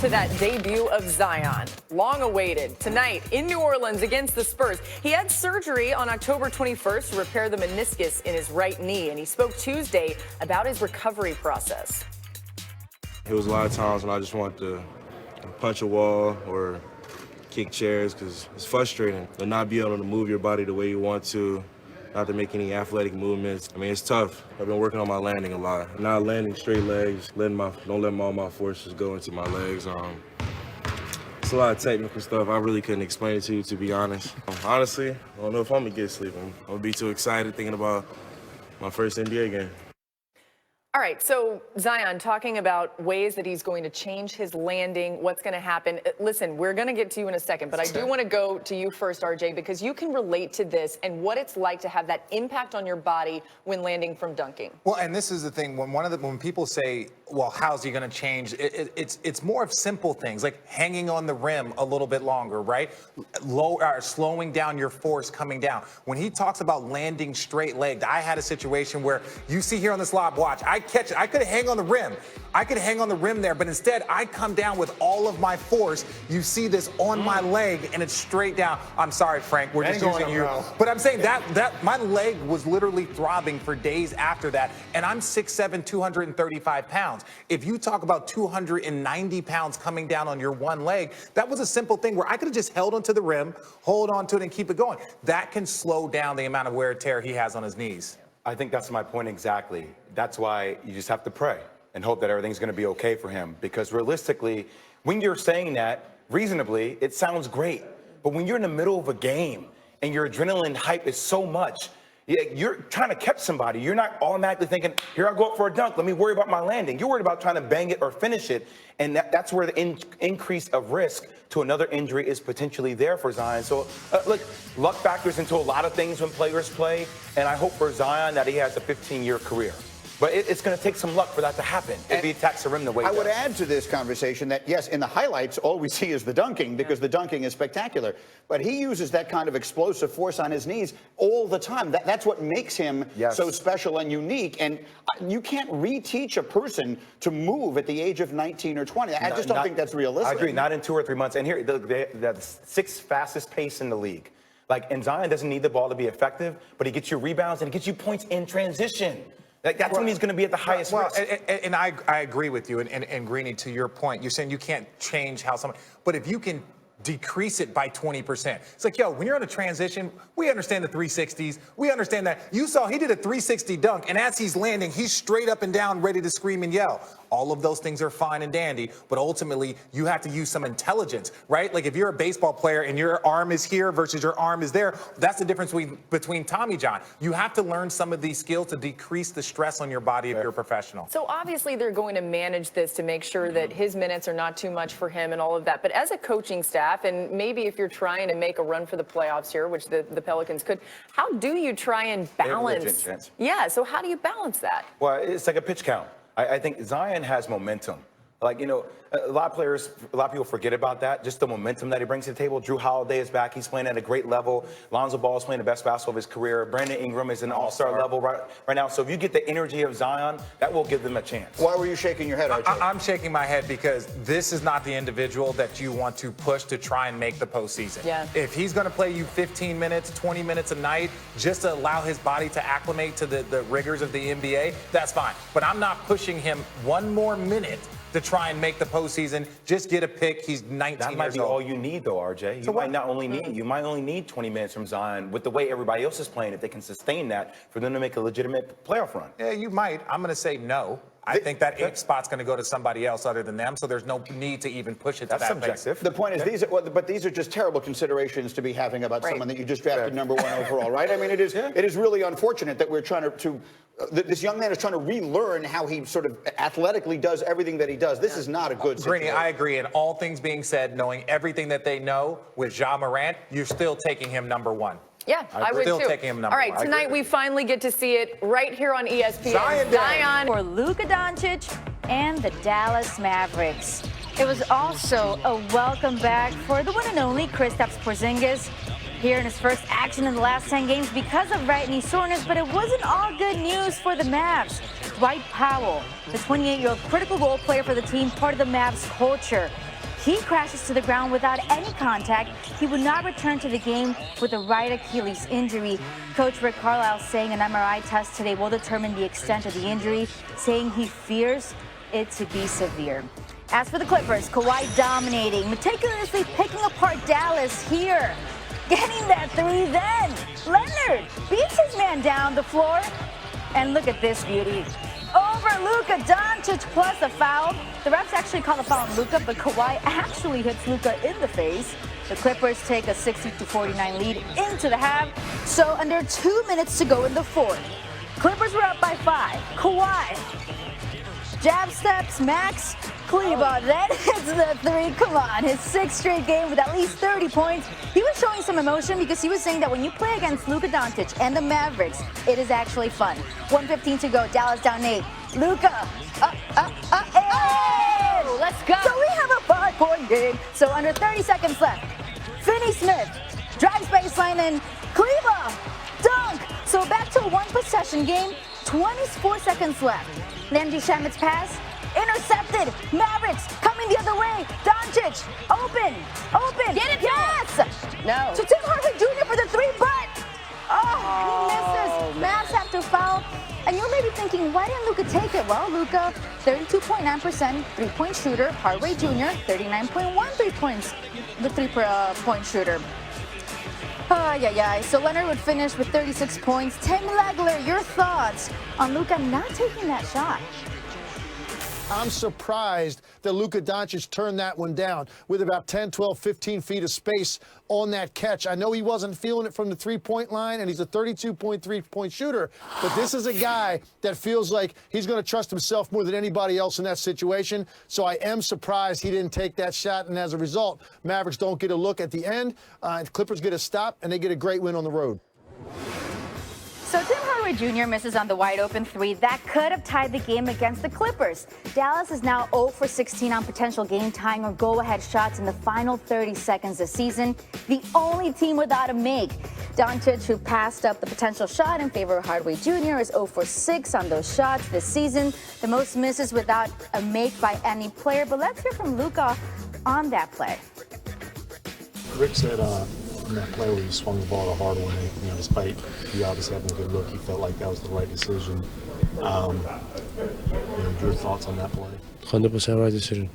to that debut of Zion. Long awaited. Tonight in New Orleans against the Spurs. He had surgery on October 21st to repair the meniscus in his right knee, and he spoke Tuesday about his recovery process. It was a lot of times when I just wanted to punch a wall or kick chairs because it's frustrating to not be able to move your body the way you want to, not to make any athletic movements. I mean, it's tough. I've been working on my landing a lot. Not landing straight legs, don't let all my forces go into my legs. It's a lot of technical stuff. I really couldn't explain it to you, to be honest. Honestly, I don't know if I'm gonna get sleep. I'm gonna be too excited thinking about my first NBA game. All right, so Zion talking about ways that he's going to change his landing, what's going to happen. Listen, we're going to get to you in a second, but I do want to go to you first, RJ, because you can relate to this and what it's like to have that impact on your body when landing from dunking. Well, and this is the thing, when people say, well, how's he going to change? It's more of simple things like hanging on the rim a little bit longer, right? Slowing down your force coming down. When he talks about landing straight legged, I had a situation where you see here on this live watch, I catch it. I could hang on the rim. I could hang on the rim there, but instead I come down with all of my force. You see this on my leg and it's straight down. I'm sorry, Frank, we're just using you. But I'm saying that my leg was literally throbbing for days after that. And I'm 6'7", 235 pounds. If you talk about 290 pounds coming down on your one leg, that was a simple thing where I could have just held onto the rim, hold onto it and keep it going. That can slow down the amount of wear and tear he has on his knees. I think that's my point exactly. That's why you just have to pray and hope that everything's going to be okay for him. Because realistically, when you're saying that reasonably, it sounds great. But when you're in the middle of a game and your adrenaline hype is so much, you're trying to catch somebody. You're not automatically thinking, here I go up for a dunk. Let me worry about my landing. You're worried about trying to bang it or finish it. And that's where the increase of risk to another injury is potentially there for Zion. So, look, luck factors into a lot of things when players play. And I hope for Zion that he has a 15-year career. But it's going to take some luck for that to happen if he attacks the rim the way he does. I would add to this conversation that, yes, in the highlights, all we see is the dunking because the dunking is spectacular. But he uses that kind of explosive force on his knees all the time. That's what makes him so special and unique. And you can't reteach a person to move at the age of 19 or 20. I just don't think that's realistic. I agree, not in 2 or 3 months. And here, the sixth fastest pace in the league. And Zion doesn't need the ball to be effective, but he gets you rebounds and he gets you points in transition. That's when he's going to be at the highest risk. And I agree with you. And Greeny, to your point, you're saying you can't change how someone, but if you can decrease it by 20%. It's like, yo, when you're on a transition, we understand the 360s. We understand that. You saw he did a 360 dunk, and as he's landing, he's straight up and down, ready to scream and yell. All of those things are fine and dandy, but ultimately, you have to use some intelligence, right? Like if you're a baseball player and your arm is here versus your arm is there, that's the difference between Tommy John. You have to learn some of these skills to decrease the stress on your body if you're a professional. So obviously, they're going to manage this to make sure that his minutes are not too much for him and all of that. But as a coaching staff, and maybe if you're trying to make a run for the playoffs here, which the Pelicans could, how do you try and balance? Yeah, so how do you balance that? Well, it's like a pitch count. I think Zion has momentum. A lot of people forget about that, just the momentum that he brings to the table. Drew Holiday is back. He's playing at a great level. Lonzo Ball is playing the best basketball of his career. Brandon Ingram is an all-star level right now. So if you get the energy of Zion, that will give them a chance. Why were you shaking your head, RJ? I'm shaking my head because this is not the individual that you want to push to try and make the postseason. Yeah. If he's going to play you 15 minutes, 20 minutes a night, just to allow his body to acclimate to the rigors of the NBA, that's fine. But I'm not pushing him one more minute to try and make the postseason. Just get a pick. He's 19 years old. That might be all you need, though, RJ. You might only need 20 minutes from Zion with the way everybody else is playing, if they can sustain that, for them to make a legitimate playoff run. Yeah, you might. I'm going to say no. I think that 8th spot's going to go to somebody else other than them, so there's no need to even push it to that subjective. The point is, these are just terrible considerations to be having about someone that you just drafted number 1 overall, right? I mean, it is really unfortunate that we're trying to this young man is trying to relearn how he sort of athletically does everything that he does. This is not a good situation. Greeny, I agree. And all things being said, knowing everything that they know with Ja Morant, you're still taking him number 1. Yeah, I would still too. Taking him number all right, 1. tonight we finally get to see it right here on ESPN. Zion for Luka Doncic and the Dallas Mavericks. It was also a welcome back for the one and only Kristaps Porzingis. Here in his first action in the last 10 games because of right knee soreness, but it wasn't all good news for the Mavs. Dwight Powell, the 28-year-old critical role player for the team, part of the Mavs culture. He crashes to the ground without any contact. He would not return to the game with a right Achilles injury. Coach Rick Carlisle saying an MRI test today will determine the extent of the injury, saying he fears it to be severe. As for the Clippers, Kawhi dominating, meticulously picking apart Dallas here. Getting that three then. Leonard beats his man down the floor. And look at this beauty. Over Luka Doncic plus a foul. The refs actually call a foul on Luka, but Kawhi actually hits Luka in the face. The Clippers take a 60-49 lead into the half. So under 2 minutes to go in the fourth. Clippers were up by 5. Kawhi. Jab steps, Max Kleber then hits the three. Come on, his 6th straight game with at least 30 points. He was showing some emotion because he was saying that when you play against Luka Doncic and the Mavericks, it is actually fun. 1:15 to go, Dallas down 8. Luka, hey! Oh, let's go. So we have a 5-point game. So under 30 seconds left, Finney Smith drives baseline and Kleber, dunk. So back to a 1-possession game. 24 seconds left. Landry Shamit's pass, intercepted. Mavericks coming the other way. Doncic, open. Get it, yes! No. So Tim Hardaway Jr. for the three, but he misses. Mavs have to foul. And you're maybe thinking, why didn't Luka take it? Well, Luka, 32.9% three-point shooter. Hardaway Jr., 39.1 three-point shooter. So Leonard would finish with 36 points. Tim Legler, your thoughts on Luka not taking that shot? I'm surprised that Luka Doncic turned that one down with about 10, 12, 15 feet of space on that catch. I know he wasn't feeling it from the three-point line, and he's a 32.3-point shooter, but this is a guy that feels like he's going to trust himself more than anybody else in that situation. So I am surprised he didn't take that shot, and as a result, Mavericks don't get a look at the end. Clippers get a stop, and they get a great win on the road. So Tim Hardaway Jr. misses on the wide-open three. That could have tied the game against the Clippers. Dallas is now 0 for 16 on potential game-tying or go-ahead shots in the final 30 seconds this season. The only team without a make. Doncic, who passed up the potential shot in favor of Hardaway Jr., is 0 for 6 on those shots this season. The most misses without a make by any player. But let's hear from Luka on that play. Rick said in that play where he swung the ball to Hardaway, despite he obviously having a good look, he felt like that was the right decision. Your thoughts on that play? 100% right decision.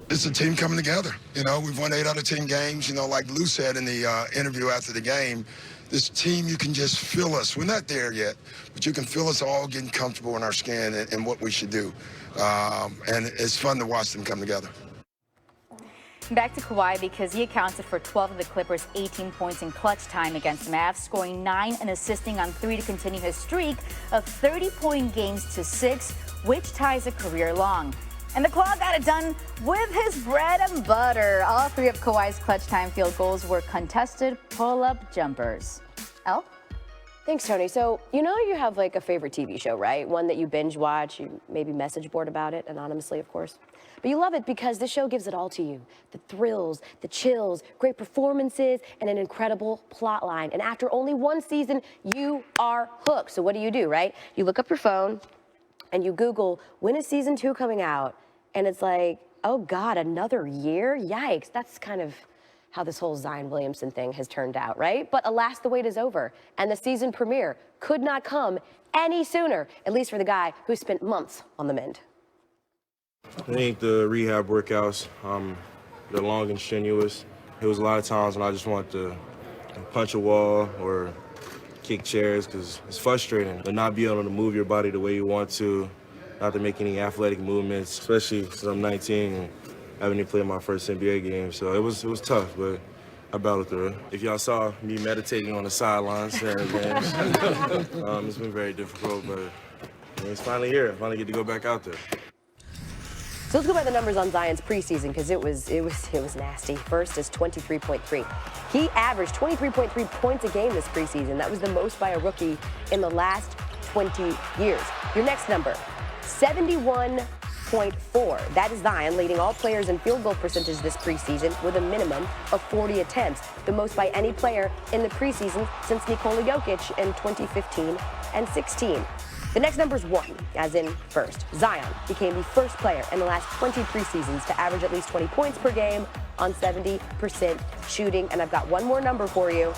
It's a team coming together. We've won 8 out of 10 games. Like Lou said in the interview after the game, this team, you can just feel us. We're not there yet, but you can feel us all getting comfortable in our skin and what we should do. And it's fun to watch them come together. Back to Kawhi because he accounted for 12 of the Clippers' 18 points in clutch time against the Mavs, scoring 9 and assisting on 3 to continue his streak of 30-point games to 6, which ties a career long. And the Claw got it done with his bread and butter. All 3 of Kawhi's clutch time field goals were contested pull-up jumpers. Elle? Thanks, Tony. So, you have like a favorite TV show, right? One that you binge watch, you maybe message board about it, anonymously, of course. But you love it because the show gives it all to you. The thrills, the chills, great performances, and an incredible plot line. And after only 1 season, you are hooked. So what do, right? You look up your phone and you Google, when is season 2 coming out? And it's like, oh God, another year? Yikes. That's kind of how this whole Zion Williamson thing has turned out, right? But alas, the wait is over. And the season premiere could not come any sooner, at least for the guy who spent months on the mend. I think the rehab workouts, they're long and strenuous. It was a lot of times when I just wanted to punch a wall or kick chairs because it's frustrating to not be able to move your body the way you want to, not to make any athletic movements, especially since I'm 19 and I haven't even played my first NBA game. So it was tough, but I battled through it. If y'all saw me meditating on the sidelines during games, it's been very difficult, but it's finally here. I finally get to go back out there. So let's go by the numbers on Zion's preseason because it was nasty. First is 23.3. He averaged 23.3 points a game this preseason. That was the most by a rookie in the last 20 years. Your next number, 71.4. That is Zion leading all players in field goal percentage this preseason with a minimum of 40 attempts, the most by any player in the preseason since Nikola Jokic in 2015 and 16. The next number is 1, as in first. Zion became the first player in the last 23 seasons to average at least 20 points per game on 70% shooting. And I've got one more number for you.